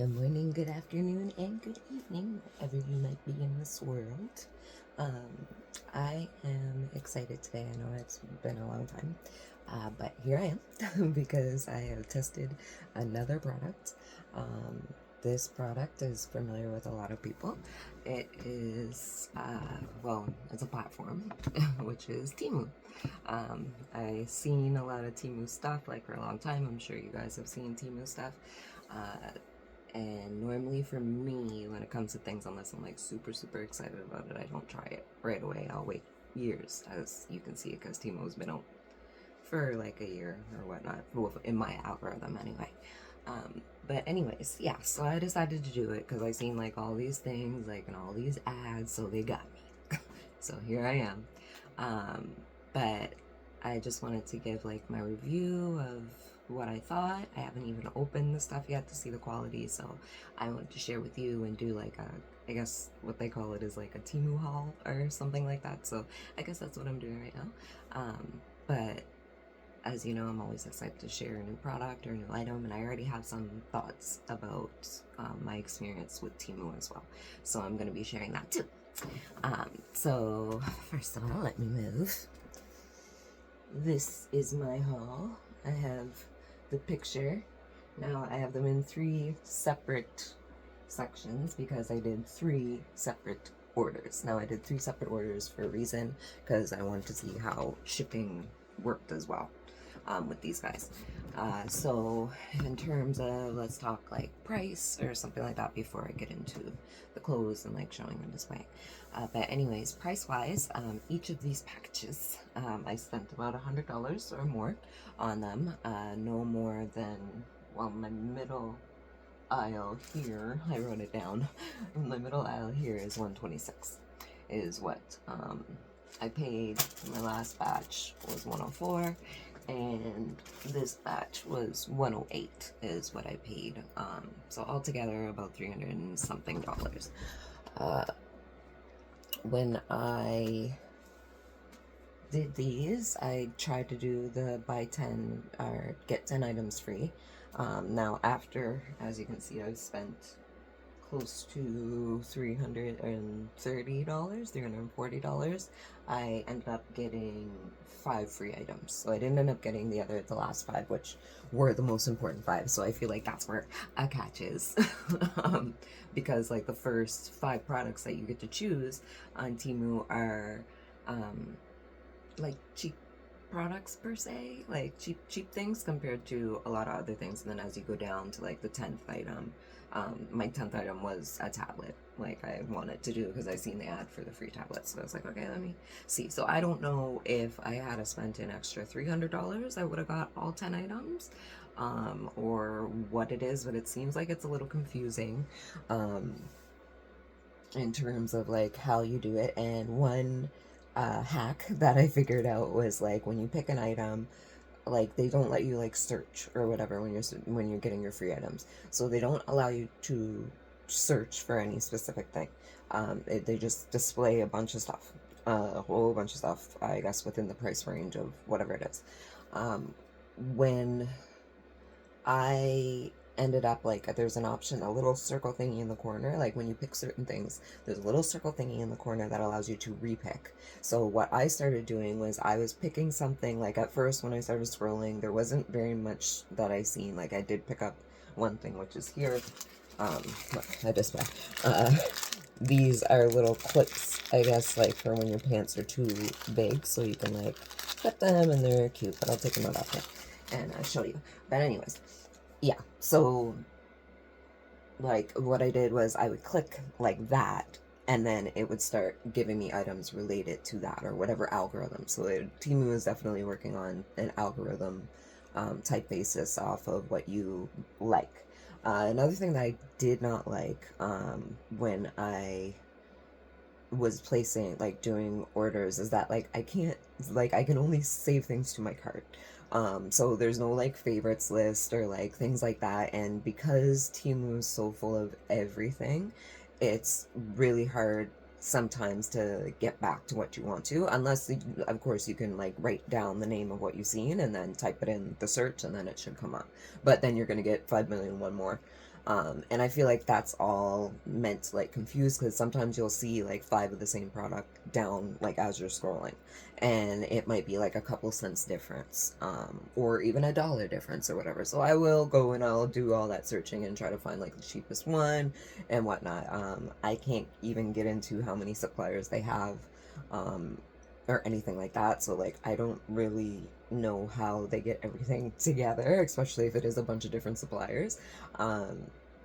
Good morning, good afternoon, and good evening, wherever you might be in this world. Um, I am excited today. I know it's been a long time, but here I am because I have tested another product. Um, this product is familiar with a lot of people. It is, it's a platform, which is Temu. I've seen a lot of Temu stuff like for a long time. I'm sure you guys have seen Temu stuff. And normally for me, when it comes to things, unless I'm like super excited about it, I don't try it right away. I'll wait years, as you can see, because Temo's been out for like a year or whatnot, in my algorithm anyway. But anyways, yeah, so I decided to do it because I seen like all these things, like, and all these ads, so they got me. So here I am. But I just wanted to give like my review of what I thought. I haven't even opened the stuff yet to see the quality, so I wanted to share with you and do like I guess what they call it is like a Temu haul or something like that. So I guess that's what I'm doing right now. But as you know, I'm always excited to share a new product or a new item, and I already have some thoughts about my experience with Temu as well. So I'm going to be sharing that too. So first of all, let me move. This is my haul. I have the picture. Now I have them in 3 separate sections because I did 3 separate orders. Now I did 3 separate orders for a reason, because I wanted to see how shipping worked as well with these guys. So in terms of, let's talk like price or something like that before I get into the clothes and like showing and displaying. But anyways, price wise, each of these packages, I spent about $100 or more on them. No more than, well, my middle aisle here, I wrote it down. My middle aisle here is 126 is what I paid. My last batch was 104, and this batch was 108 is what I paid. So altogether about 300 and something dollars. When I did these, I tried to do the buy 10 or get 10 items free. Now after, as you can see, I've spent close to $330, $340. I ended up getting 5 free items. So I didn't end up getting the last 5, which were the most important 5. So I feel like that's where a catch is. Because like the first 5 products that you get to choose on Temu are like cheap products per se, like cheap things compared to a lot of other things. And then as you go down to like the 10th item, my 10th item was a tablet, like I wanted to do because I seen the ad for the free tablets. So I was like, okay, let me see. So I don't know if I had spent an extra $300, I would have got all 10 items, or what it is, but it seems like it's a little confusing in terms of like how you do it. And one hack that I figured out was like when you pick an item, like they don't let you like search or whatever when you're getting your free items. So they don't allow you to search for any specific thing. They just display a bunch of stuff, a whole bunch of stuff, I guess, within the price range of whatever it is. When I ended up like, there's an option, a little circle thingy in the corner, like when you pick certain things, there's a little circle thingy in the corner that allows you to repick. So what I started doing was I was picking something, like at first when I started scrolling, there wasn't very much that I seen. Like I did pick up one thing, which is here. Look, I just these are little clips, I guess, like for when your pants are too big, so you can like clip them, and they're cute. But I'll take them out after and I'll show you. But anyways, yeah, so like what I did was I would click like that, and then it would start giving me items related to that or whatever algorithm. So Temu is definitely working on an algorithm type basis off of what you like. Another thing that I did not like when I was placing, like doing orders, is that like I can't, like I can only save things to my cart. So there's no like favorites list or like things like that. And because Temu is so full of everything, it's really hard sometimes to get back to what you want to, unless of course you can like write down the name of what you've seen and then type it in the search and then it should come up. But then you're going to get 5 million one more And I feel like that's all meant to like confuse, because sometimes you'll see like 5 of the same product down like as you're scrolling, and it might be like a couple cents difference, or even $1 difference or whatever. So I will go and I'll do all that searching and try to find like the cheapest one and whatnot. I can't even get into how many suppliers they have, um, or anything like that. So like I don't really know how they get everything together, especially if it is a bunch of different suppliers.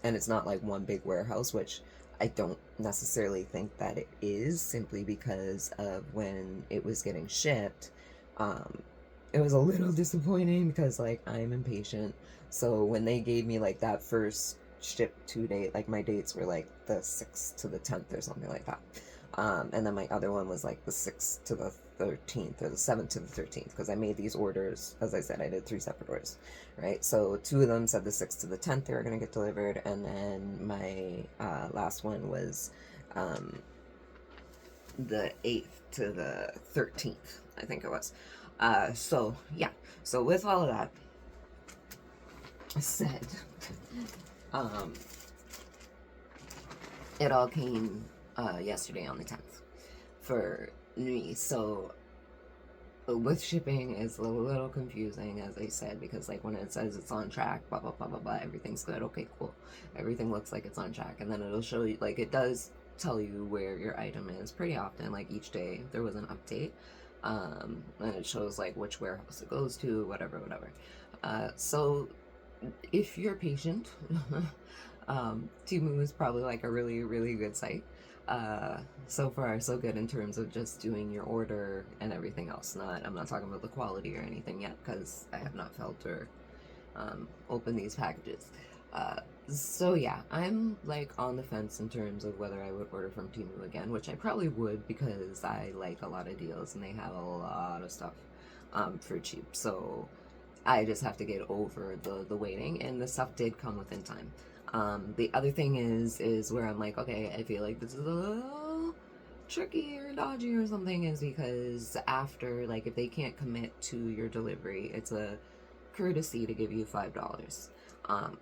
And it's not like one big warehouse, which I don't necessarily think that it is, simply because of when it was getting shipped. Um, it was a little disappointing because like I'm impatient. So when they gave me like that first ship to date, like my dates were like the 6th to the 10th or something like that. And then my other one was like the 6th to the 13th, or the 7th to the 13th, because I made these orders. As I said, I did 3 separate orders, right? So 2 of them said the 6th to the 10th they were going to get delivered, and then my last one was the 8th to the 13th, I think it was. So yeah, so with all of that said, um, it all came yesterday on the 10th for me. So with shipping is a little confusing, as I said, because like when it says it's on track, blah blah blah blah blah, everything's good, okay, cool, everything looks like it's on track, and then it'll show you, like, it does tell you where your item is pretty often, like each day there was an update, and it shows like which warehouse it goes to, whatever. So if you're patient, Temu is probably like a really good site. So far so good in terms of just doing your order and everything else. I'm not talking about the quality or anything yet, because I have not felt or opened these packages. So yeah, I'm like on the fence in terms of whether I would order from Temu again, which I probably would, because I like a lot of deals and they have a lot of stuff for cheap. So I just have to get over the waiting, and the stuff did come within time. The other thing is where I'm like, okay, I feel like this is a little tricky or dodgy or something, is because after, like, if they can't commit to your delivery, it's a courtesy to give you $5. Um,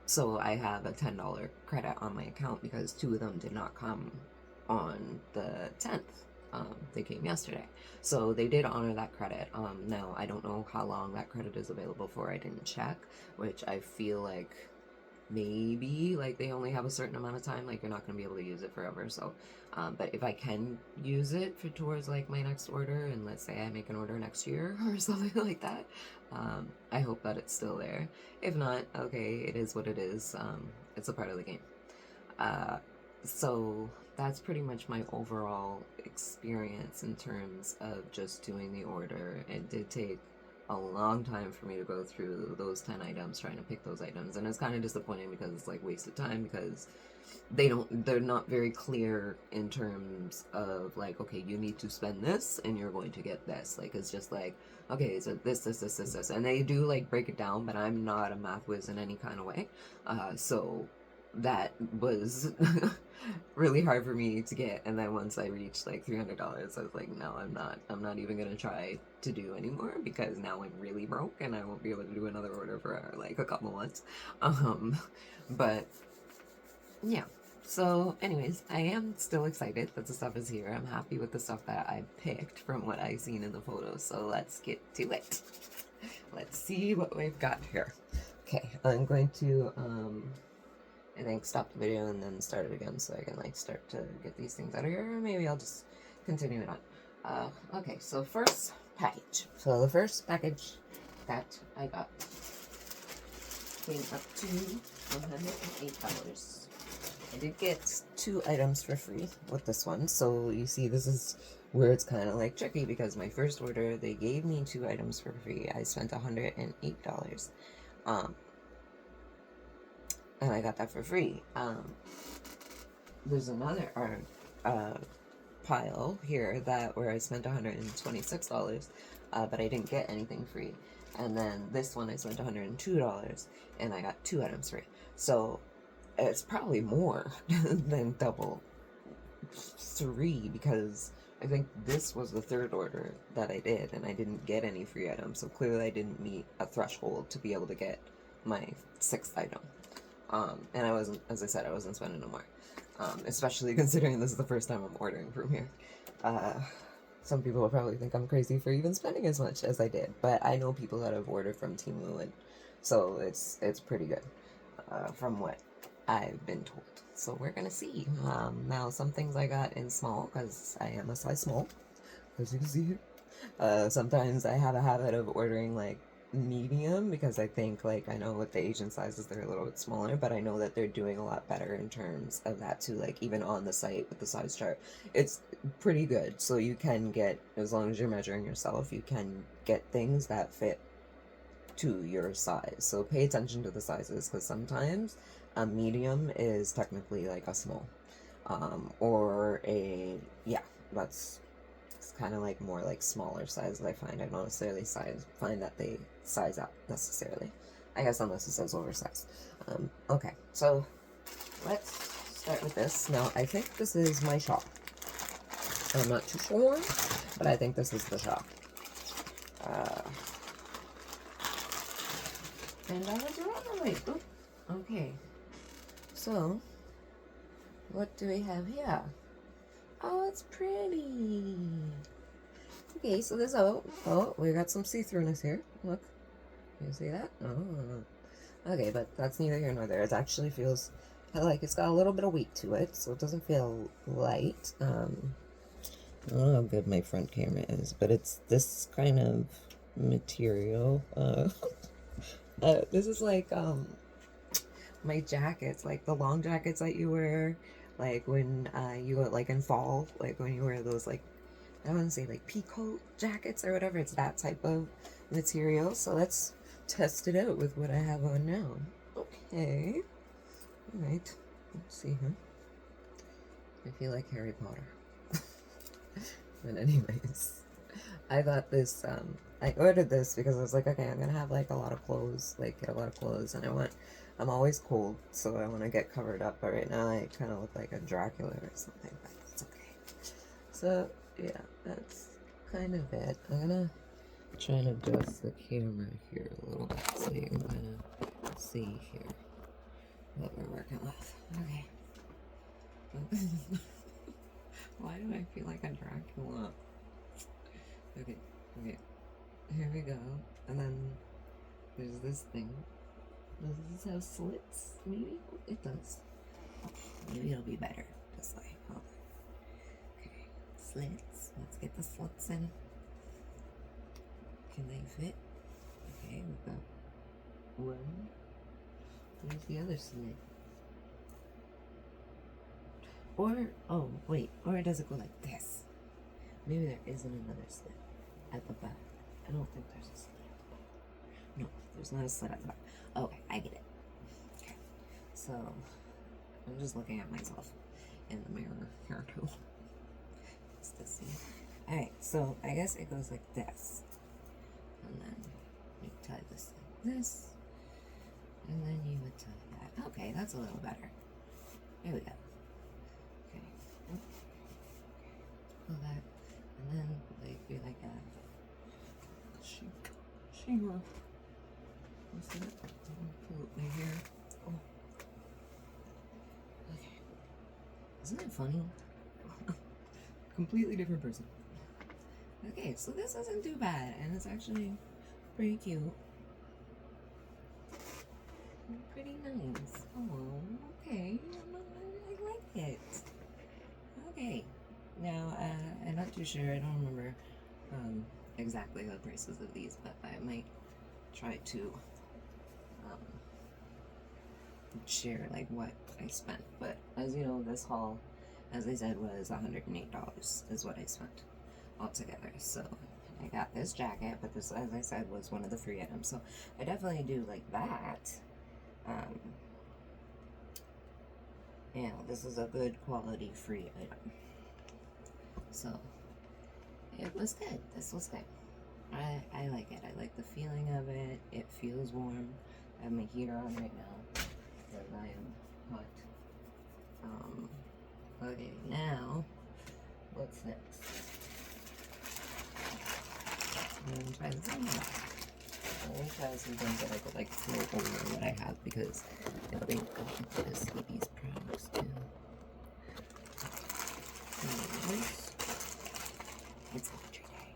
so I have a $10 credit on my account because 2 of them did not come on the 10th. They came yesterday. So they did honor that credit. Now, I don't know how long that credit is available for. I didn't check, which I feel like maybe like they only have a certain amount of time, like you're not going to be able to use it forever. So but if I can use it for towards like my next order, and let's say I make an order next year or something like that, I hope that it's still there. If not, okay, it is what it is. It's a part of the game. So that's pretty much my overall experience in terms of just doing the order. It did take a long time for me to go through those 10 items, trying to pick those items, and it's kind of disappointing because it's like wasted time, because they're not very clear in terms of like, okay, you need to spend this and you're going to get this. Like, it's just like, okay, so this, and they do like break it down, but I'm not a math whiz in any kind of way, so that was really hard for me to get. And then once I reached like $300, I was like, no, I'm not even gonna try to do anymore, because now I'm really broke and I won't be able to do another order for like a couple months. But yeah, so anyways, I am still excited that the stuff is here. I'm happy with the stuff that I picked from what I've seen in the photos, so let's get to it. Let's see what we've got here. Okay, I'm going to I think stop the video and then start it again, so I can like start to get these things out of here, or maybe I'll just continue it on. Okay, so first package. So the first package that I got came up to $108. I did get 2 items for free with this one, so you see this is where it's kind of like tricky, because my first order, they gave me 2 items for free. I spent $108. And I got that for free. There's another pile here that where I spent $126, but I didn't get anything free. And then this one I spent $102, and I got 2 items free. So it's probably more than double 3, because I think this was the 3rd order that I did, and I didn't get any free items. So clearly I didn't meet a threshold to be able to get my 6th item. And I wasn't, as I said, I wasn't spending no more. Especially considering this is the first time I'm ordering from here. Uh, some people will probably think I'm crazy for even spending as much as I did, but I know people that have ordered from Temu, and so it's pretty good, from what I've been told. So we're gonna see. Now some things I got in small because I am a size small, as you can see here. Sometimes I have a habit of ordering like medium because I think, like, I know with the Asian sizes they're a little bit smaller, but I know that they're doing a lot better in terms of that too. Like even on the site with the size chart, it's pretty good. So you can get, as long as you're measuring yourself, you can get things that fit to your size. So pay attention to the sizes because sometimes a medium is technically like a small, or a, yeah, that's, it's kind of like more like smaller sizes. I find I don't necessarily find that they size up necessarily. I guess unless it says oversized. Okay, so let's start with this. Now I think this is my shop. I'm not too sure, but I think this is the shop. And I was wrong. Wait. Oh, okay. So, what do we have here? Oh, it's pretty. Okay, so there's, oh, we got some see-throughness here. Look. You see that? Oh. Okay, but that's neither here nor there. It actually feels like it's got a little bit of weight to it, so it doesn't feel light. I don't know how good my front camera is, but it's this kind of material. This is like, my jackets, like the long jackets that you wear, like when you go like in fall, like when you wear those, like, I don't want to say like peacoat jackets or whatever. It's that type of material. So let's test it out with what I have on now. Okay. All right. Let's see, huh? I feel like Harry Potter. But anyways, I got this, I ordered this because I was like, okay, I'm gonna have like a lot of clothes, like get a lot of clothes, and I'm always cold, so I want to get covered up, but right now I kind of look like a Dracula or something, but it's okay. So, yeah, that's kind of it. I'm gonna try and adjust the camera here a little bit so you can kind of see here what we're working with. Okay. Why do I feel like a Dracula? Okay, okay. Here we go. And then there's this thing. Does this have slits? Maybe? It does. Maybe it'll be better. Just like, hold on. Okay, slits. Let's get the slits in. Can they fit? Okay, we've got one. Where's the other slit? Or, oh, wait. Or does it go like this? Maybe there isn't another slit at the back. I don't think there's a slit at the back. No, there's not a slit at the back. Okay, I get it. Okay, so I'm just looking at myself in the mirror here too. Just to see. Alright, so I guess it goes like this. And then you tie this like this. And then you would tie that. Okay, that's a little better. There we go. Okay. Pull that. And then like be like a shimmer. What's that? Pull up my hair. Oh. Okay. Isn't it funny? Completely different person. Okay, so this isn't too bad, and it's actually pretty cute. Pretty nice. Oh, okay. I like it. Okay. Now, I'm not too sure. I don't remember exactly the prices of these, but I might try to share like what I spent. But as you know, this haul, as I said, was $108 is what I spent altogether. So I got this jacket, but this, as I said, was one of the free items. So I definitely do like that. Yeah, this is a good quality free item. So it was good. This was good. I like it. I like the feeling of it. It feels warm. I have my heater on right now because I am hot. Okay, now what's next? I'm gonna try this on. Let me try some things that I could like throw over what I have because it'll be good to see these products too. It's laundry day.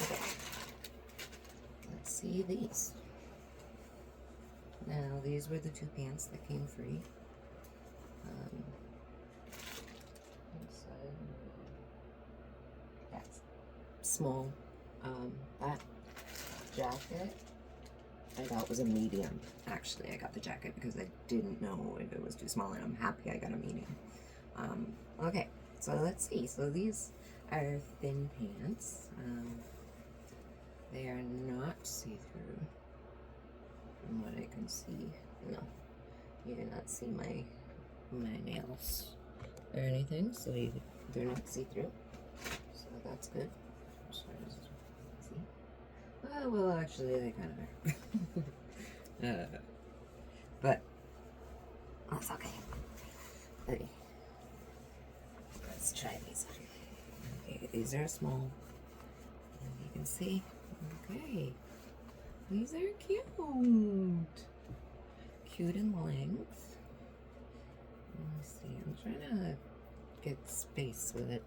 Okay. Let's see these. Now, these were the 2 pants that came free. Inside, that's small. That jacket I got was a medium. Actually, I got the jacket because I didn't know if it was too small, and I'm happy I got a medium. Okay, so let's see. So these are thin pants. They are not see-through, from what I can see. No, you cannot see my nails or anything, so they're not see-through. So that's good. As far as see. Well, actually, they kind of are. But that's okay. Okay, let's try these on. Okay, these are small. And you can see. Okay, these are cute. Cute in length. Let me see. I'm trying to get space with it.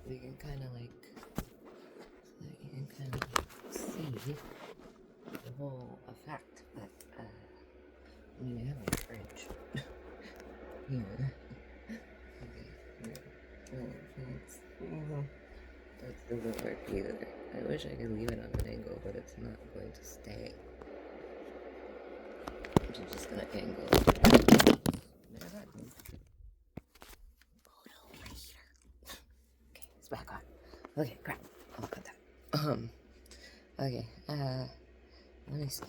You can kind of like, so that you can kind of see the whole effect. But I mean, I have a fridge here. Okay, that doesn't work either. I wish I could leave it on an angle, but it's not going to stay. I'm just gonna angle it. There that is. Oh no, my heater. Okay, it's back on. Okay, crap. I'll cut that. Okay, let me see.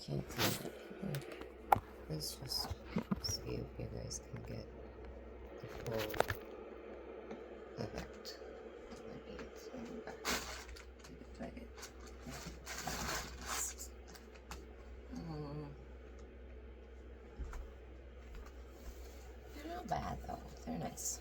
Can't see it. Okay. Let's just see if you guys can get the full effect. Maybe it's in the back. Try it. They're not bad though. They're nice.